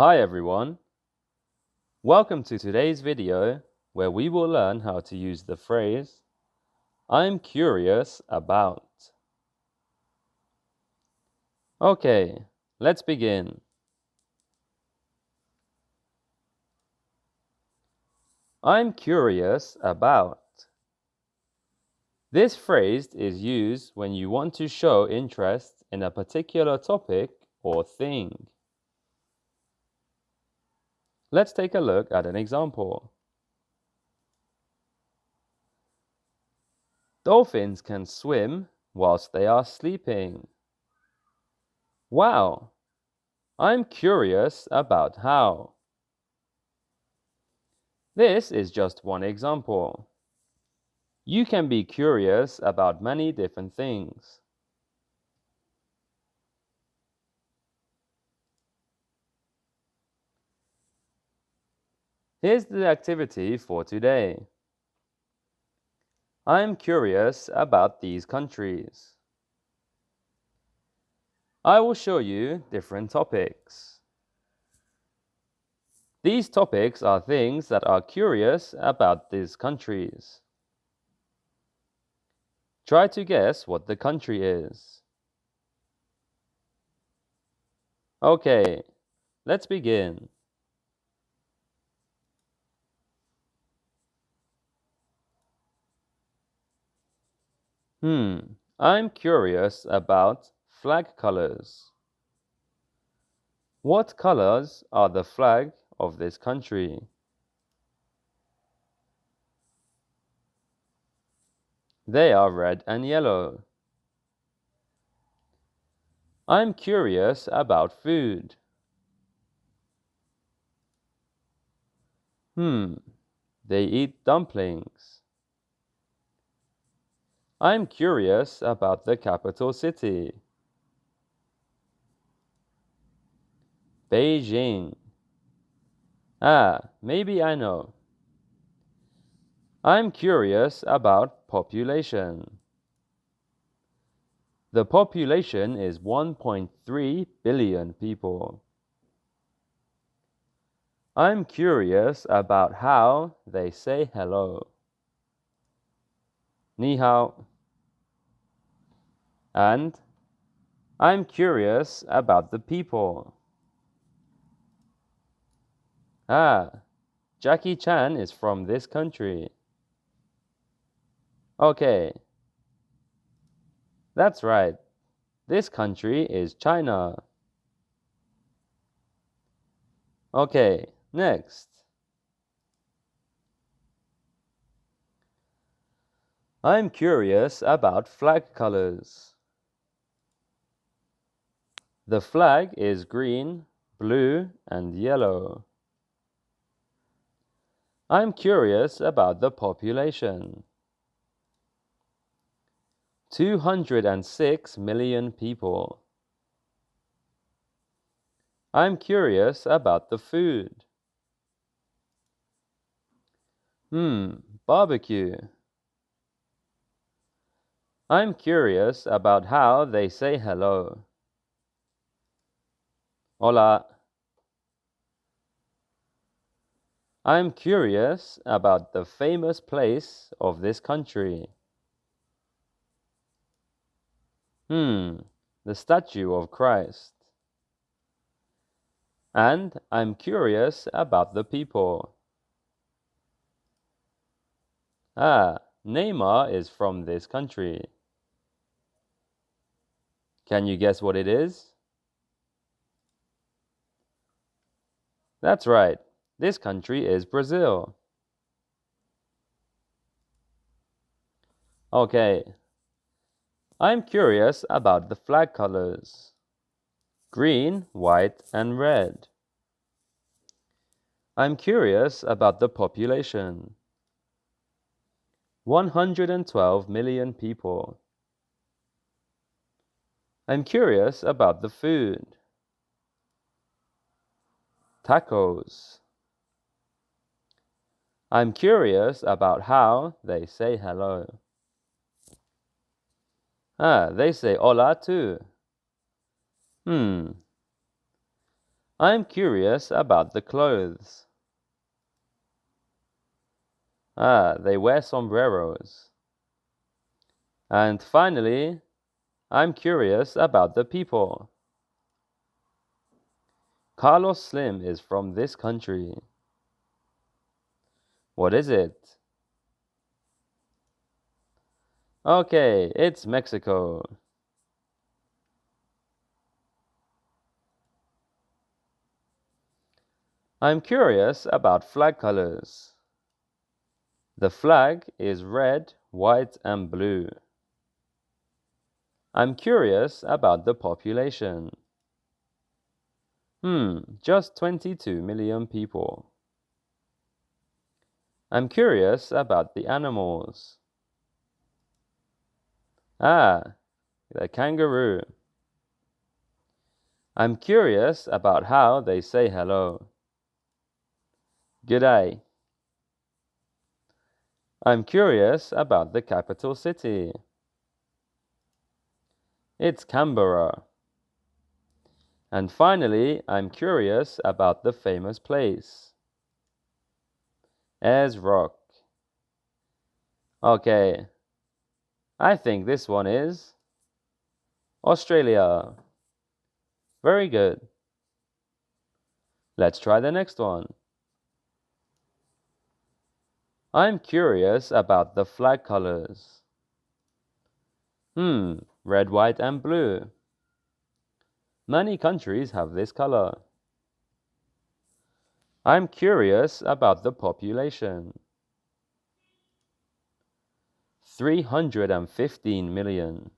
Hi everyone, welcome to today's video where we will learn how to use the phrase I'm curious about. Okay, let's begin. I'm curious about. This phrase is used when you want to show interest in a particular topic or thing. Let's take a look at an example. Dolphins can swim whilst they are sleeping. Wow, I'm curious about how. This is just one example. You can be curious about many different things. Here's the activity for today. I'm curious about these countries. I will show you different topics. These topics are things that are curious about these countries. Try to guess what the country is. Okay, let's begin. I'm curious about flag colors. What colors are the flag of this country? They are red and yellow. I'm curious about food. They eat dumplings. I'm curious about the capital city. Beijing. Maybe I know. I'm curious about population. The population is 1.3 billion people. I'm curious about how they say hello. Ni hao. And I'm curious about the people. Jackie Chan is from this country. Okay, that's right. This country is China. Okay, next. I'm curious about flag colors. The flag is green, blue, and yellow. I'm curious about the population. 206 million people. I'm curious about the food. Barbecue. I'm curious about how they say hello. Hola. I'm curious about the famous place of this country. The statue of Christ. And I'm curious about the people. Neymar is from this country. Can you guess what it is? That's right. This country is Brazil. Okay. I'm curious about the flag colors. Green, white, and red. I'm curious about the population. 112 million people. I'm curious about the food. Tacos. I'm curious about how they say hello. They say hola too. I'm curious about the clothes. They wear sombreros. And finally, I'm curious about the people. Carlos Slim is from this country. What is it? Okay, it's Mexico. I'm curious about flag colors. The flag is red, white, and blue. I'm curious about the population. Just 22 million people. I'm curious about the animals. The kangaroo. I'm curious about how they say hello. Good day. I'm curious about the capital city. It's Canberra. And finally, I'm curious about the famous place. Ayers Rock. Okay, I think this one is Australia. Very good. Let's try the next one. I'm curious about the flag colors. Red, white, and blue. Many countries have this color. I'm curious about the population. 315 million.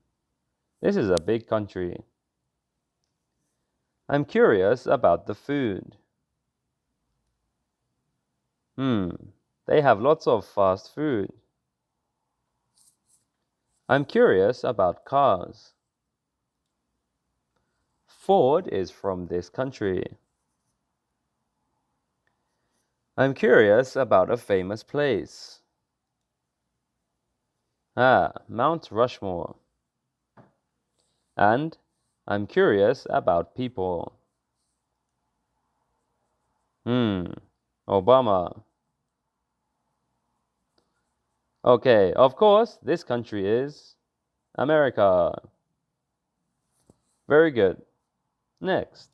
This is a big country. I'm curious about the food. They have lots of fast food. I'm curious about cars. Ford is from this country. I'm curious about a famous place. Mount Rushmore. And I'm curious about people. Obama. Okay, of course, this country is America. Very good. Next.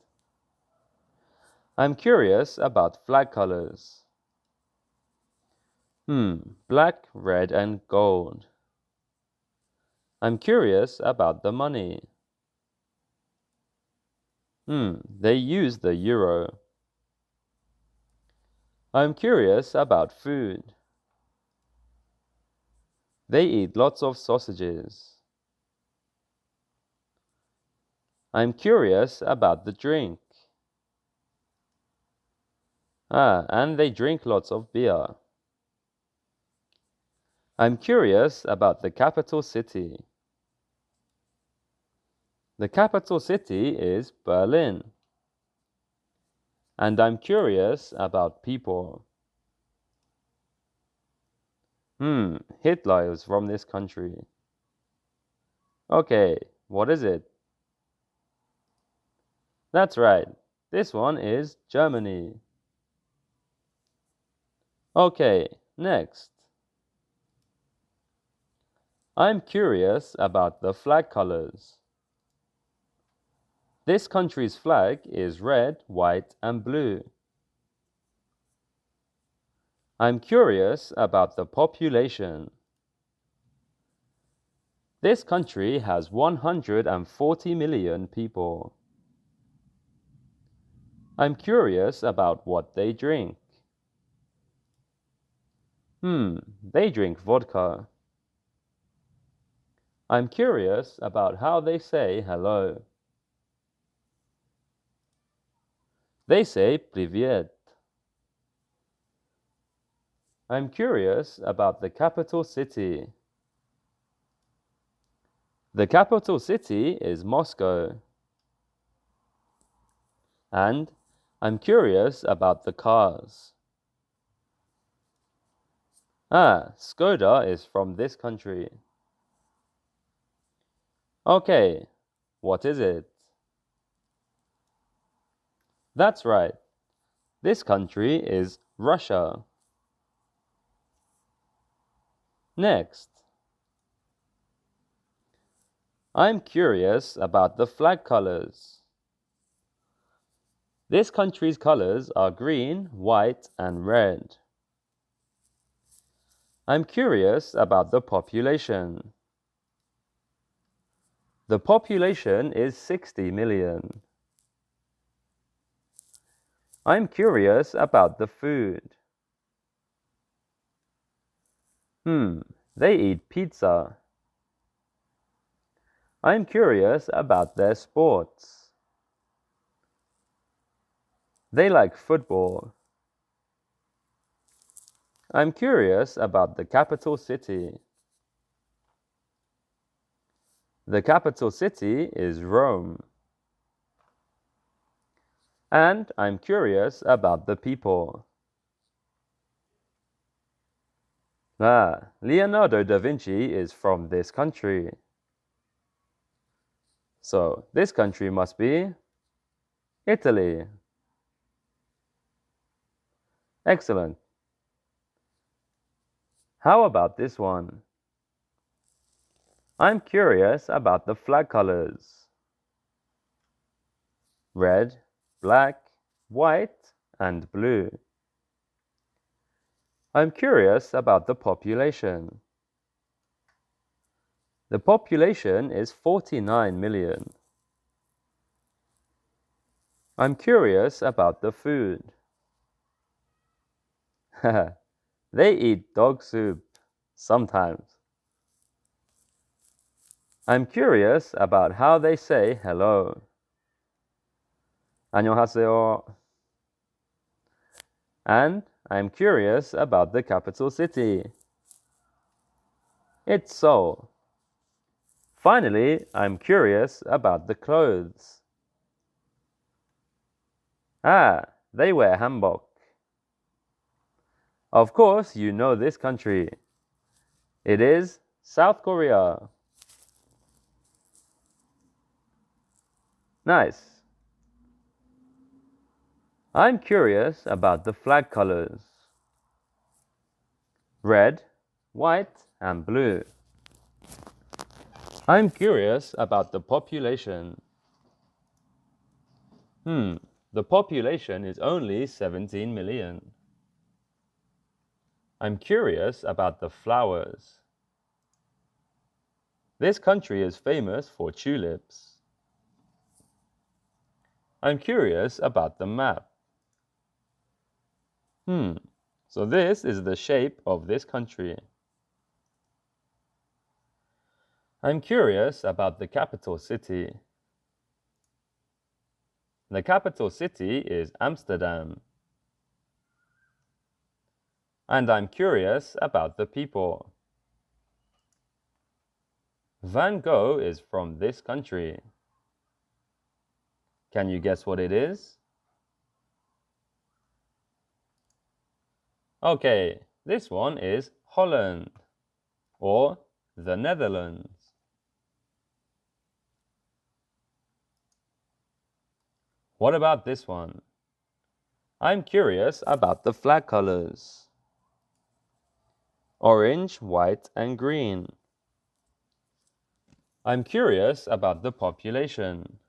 I'm curious about flag colors. Black, red, and gold. I'm curious about the money. They use the euro. I'm curious about food. They eat lots of sausages. I'm curious about the drink. And they drink lots of beer. I'm curious about the capital city. The capital city is Berlin. And I'm curious about people. Hitler is from this country. Okay, what is it? That's right. This one is Germany. Okay, next. I'm curious about the flag colors. This country's flag is red, white, and blue. I'm curious about the population. This country has 140 million people. I'm curious about what they drink. They drink vodka. I'm curious about how they say hello. They say Privyet. I'm curious about the capital city. The capital city is Moscow. And I'm curious about the cars. Skoda is from this country. Okay, what is it? That's right. This country is Russia. Next, I'm curious about the flag colors. This country's colors are green, white, and red. I'm curious about the population. The population is 60 million. I'm curious about the food. They eat pizza. I'm curious about their sports. They like football. I'm curious about the capital city. The capital city is Rome. And I'm curious about the people. Leonardo da Vinci is from this country. So this country must be Italy. Excellent. How about this one? I'm curious about the flag colors. Red, black, white, and blue. I'm curious about the population. The population is 49 million. I'm curious about the food. They eat dog soup, sometimes. I'm curious about how they say hello. 안녕하세요. And I'm curious about the capital city. It's Seoul. Finally, I'm curious about the clothes. They wear hanbok. Of course, you know this country. It is South Korea. Nice. I'm curious about the flag colors. Red, white, and blue. I'm curious about the population. The population is only 17 million. I'm curious about the flowers. This country is famous for tulips. I'm curious about the map. So this is the shape of this country. I'm curious about the capital city. The capital city is Amsterdam. And I'm curious about the people. Van Gogh is from this country. Can you guess what it is? Okay, this one is Holland or the Netherlands. What about this one? I'm curious about the flag colors. Orange, white, and green. I'm curious about the population.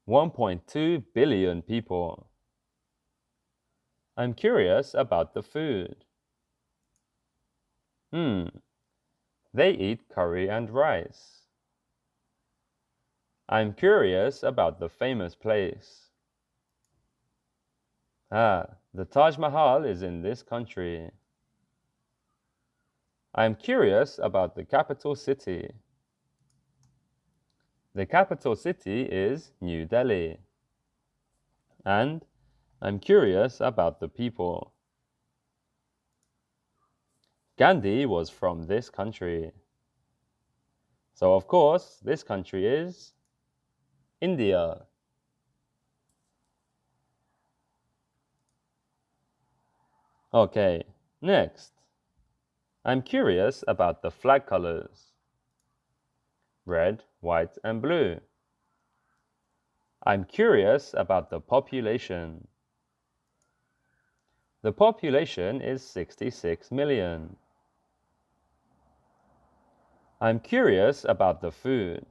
1.2 billion people. I'm curious about the food. They eat curry and rice. I'm curious about the famous place. The Taj Mahal is in this country. I'm curious about the capital city. The capital city is New Delhi. And I'm curious about the people. Gandhi was from this country. So of course, this country is India. Okay, next. I'm curious about the flag colors. Red, white, and blue. I'm curious about the population. The population is 66 million. I'm curious about the food.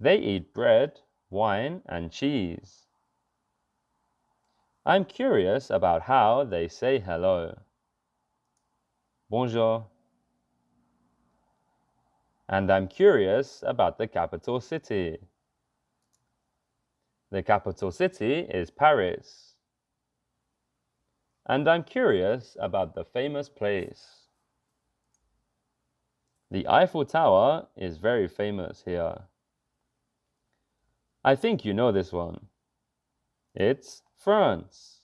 They eat bread, wine, and cheese. I'm curious about how they say hello. Bonjour. And I'm curious about the capital city. The capital city is Paris. And I'm curious about the famous place. The Eiffel Tower is very famous here. I think you know this one. It's France.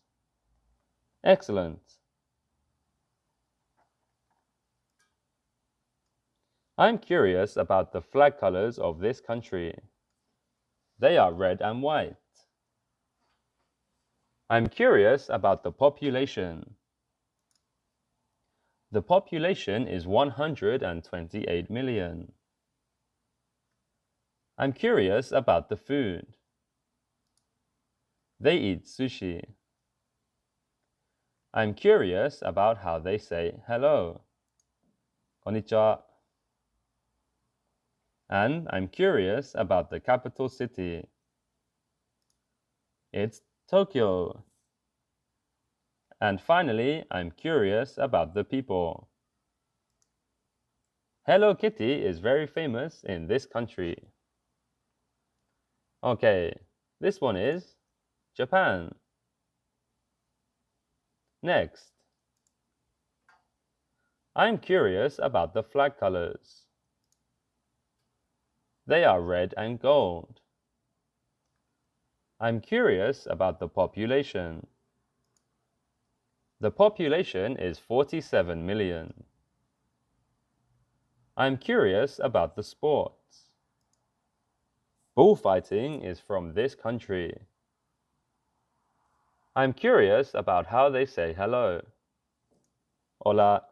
Excellent. I'm curious about the flag colors of this country. They are red and white. I'm curious about the population. The population is 128 million. I'm curious about the food. They eat sushi. I'm curious about how they say hello. Konnichiwa. And I'm curious about the capital city. It's Tokyo. And finally, I'm curious about the people. Hello Kitty is very famous in this country. Okay, this one is Japan. Next, I'm curious about the flag colors. They are red and gold. I'm curious about the population. The population is 47 million. I'm curious about the sports. Bullfighting is from this country. I'm curious about how they say hello. Hola.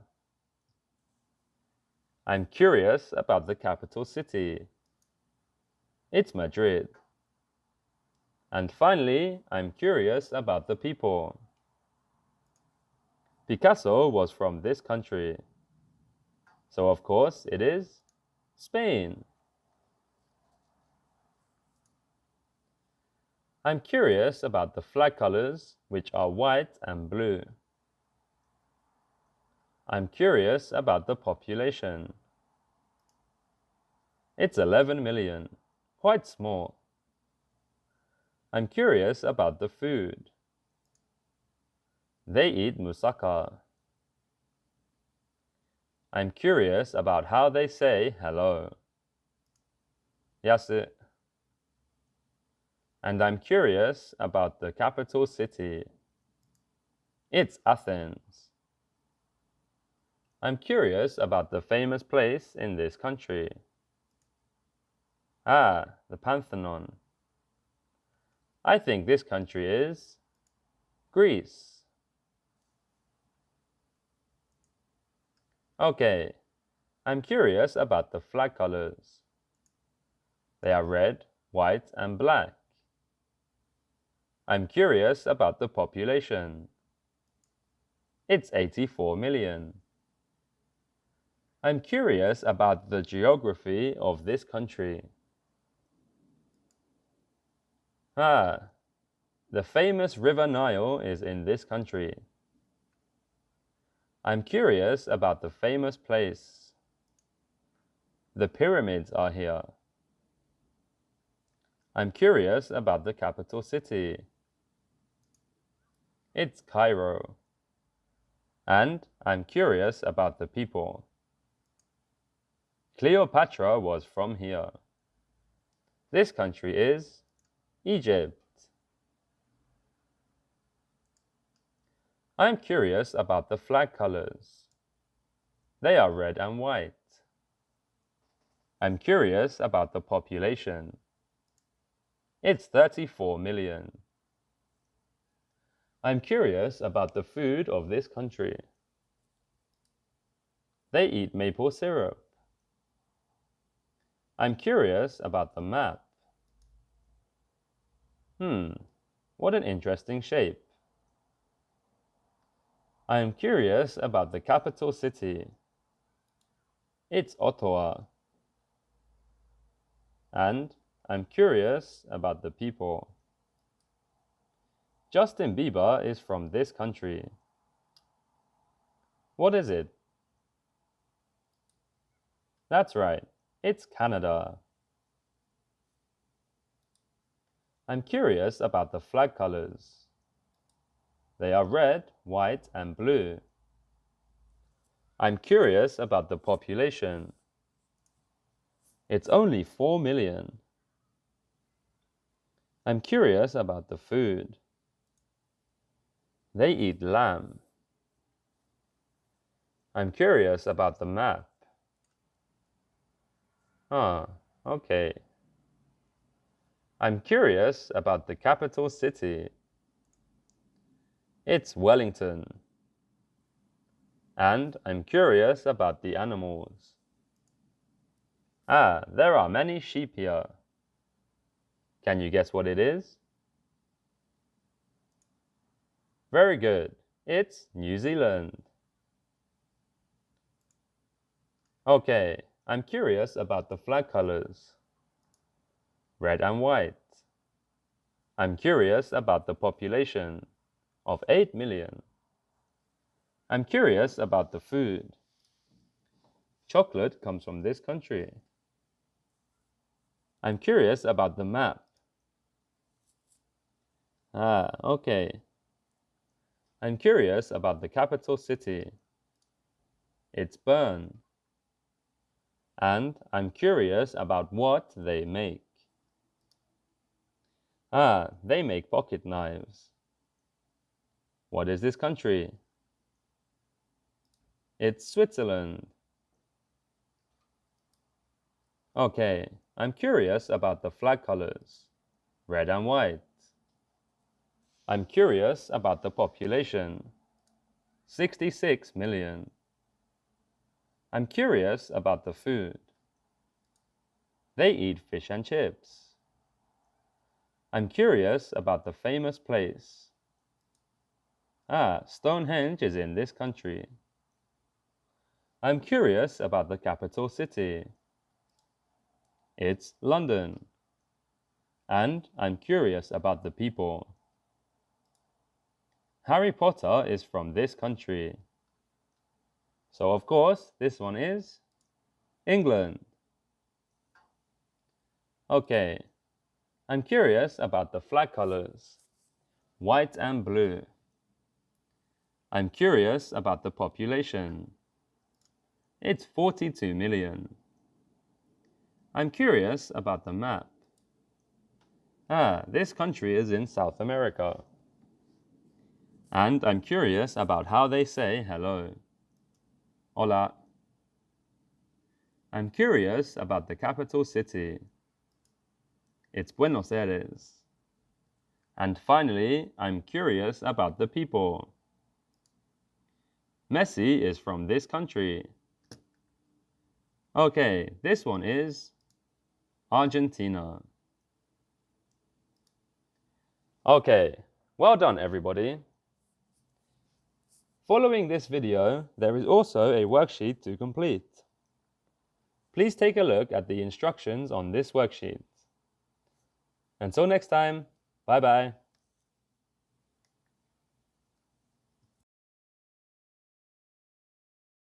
I'm curious about the capital city. It's Madrid. And finally, I'm curious about the people. Picasso was from this country. So of course it is Spain. I'm curious about the flag colors, which are white and blue. I'm curious about the population. It's 11 million, quite small. I'm curious about the food. They eat moussaka. I'm curious about how they say hello. Yasu. And I'm curious about the capital city. It's Athens. I'm curious about the famous place in this country. Ah, the Pantheon. I think this country is Greece. Okay, I'm curious about the flag colors. They are red, white, and black. I'm curious about the population. It's 84 million. I'm curious about the geography of this country. Ah, the famous River Nile is in this country. I'm curious about the famous place. The pyramids are here. I'm curious about the capital city. It's Cairo. And I'm curious about the people. Cleopatra was from here. This country is Egypt. I'm curious about the flag colors. They are red and white. I'm curious about the population. It's 34 million. I'm curious about the food of this country. They eat maple syrup. I'm curious about the map. What an interesting shape. I am curious about the capital city. It's Ottawa. And I'm curious about the people. Justin Bieber is from this country. What is it? That's right, it's Canada. I'm curious about the flag colors. They are red, white, and blue. I'm curious about the population. It's only 4 million. I'm curious about the food. They eat lamb. I'm curious about the map. Okay. I'm curious about the capital city. It's Wellington. And I'm curious about the animals. There are many sheep here. Can you guess what it is? Very good. It's New Zealand. Okay, I'm curious about the flag colors. Red and white. I'm curious about the population of 8 million. I'm curious about the food. Chocolate comes from this country. I'm curious about the map. Okay. I'm curious about the capital city. It's Bern. And I'm curious about what they make. They make pocket knives. What is this country? It's Switzerland. Okay, I'm curious about the flag colors. Red and white. I'm curious about the population. 66 million. I'm curious about the food. They eat fish and chips. I'm curious about the famous place. Stonehenge is in this country. I'm curious about the capital city. It's London. And I'm curious about the people. Harry Potter is from this country. So of course, this one is England. Okay, I'm curious about the flag colors. White and blue. I'm curious about the population. It's 42 million. I'm curious about the map. This country is in South America. And I'm curious about how they say hello. Hola. I'm curious about the capital city. It's Buenos Aires. And finally, I'm curious about the people. Messi is from this country. Okay, this one is Argentina. Okay, well done everybody. Following this video, there is also a worksheet to complete. Please take a look at the instructions on this worksheet. Until next time, bye bye.